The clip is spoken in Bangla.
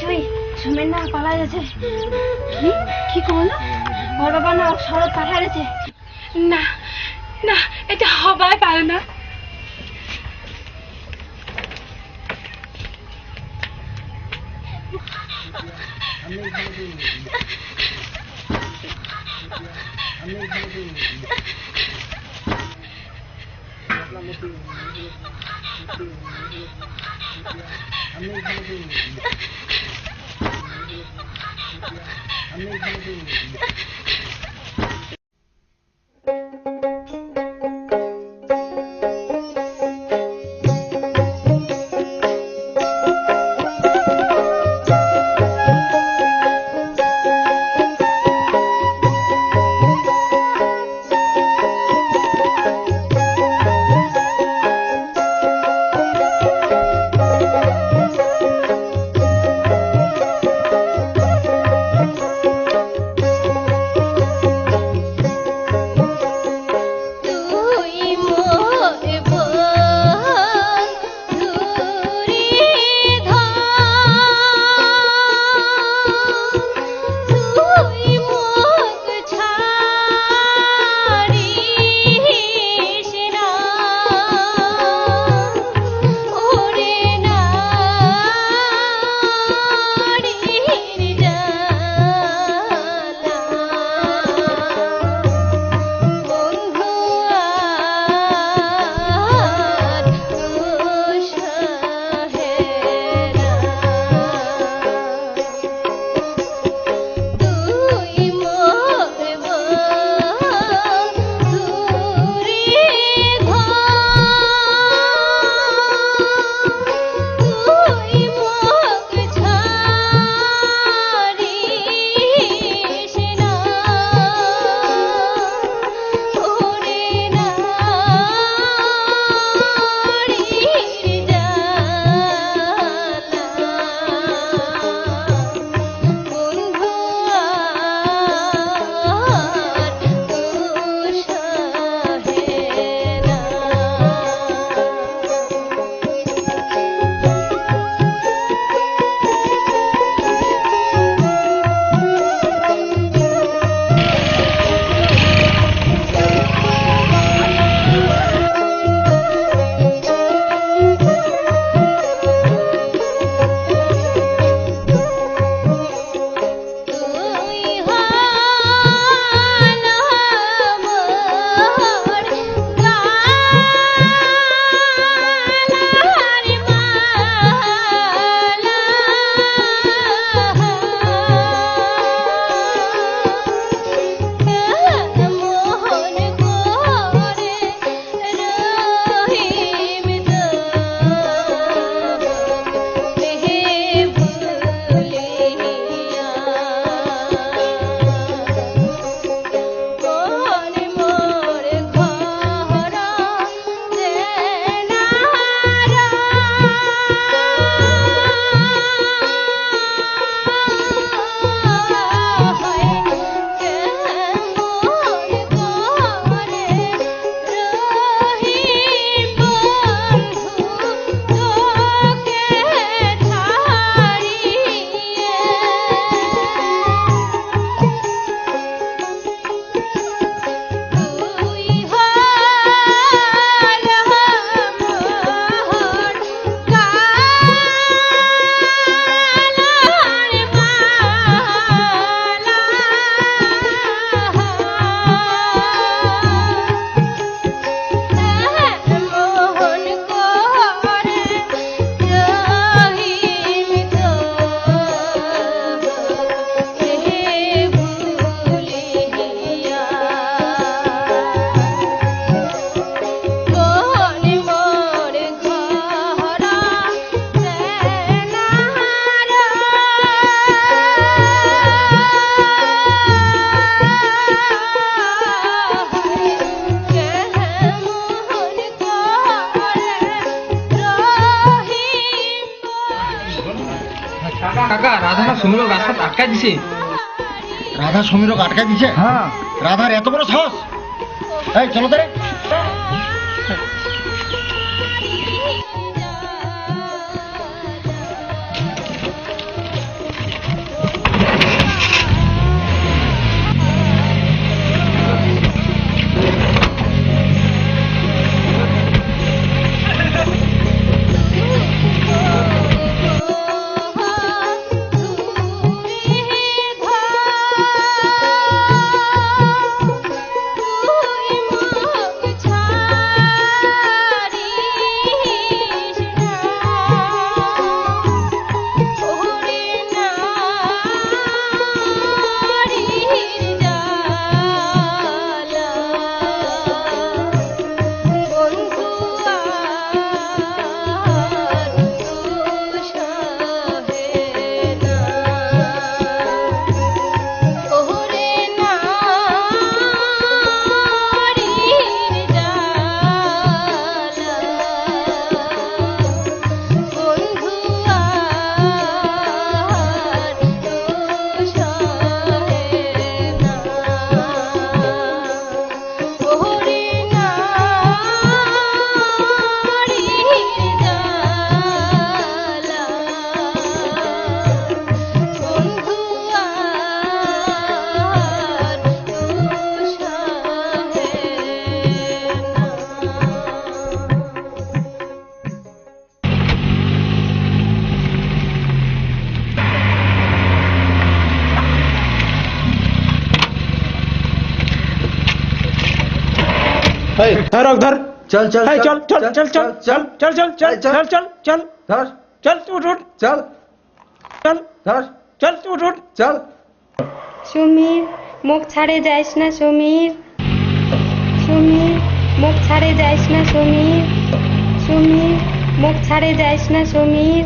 ছই সুমের না পালা গেছে। কি করলো? ওর বাবা না শরৎ পাঠাইছে। না না, এটা হবার পারে না। কাকা রাধা না সমীরক রাস্তা আটকাই দিছে। রাধা সমীরক আটকাই দিছে? হ্যাঁ। রাধার এত বড় সাহস! এই চলো তো রে। রক ধর চল চল এই চল চল চল চল চল চল চল চল চল চল চল ধর চল উঠ উঠ চল চল ধর চল উঠ উঠ চল সমীর মুখ ছাড়ে যাইস না সমীর সমীর মুখ ছাড়ে যাইস না সমীর সমীর মুখ ছাড়ে যাইস না সমীর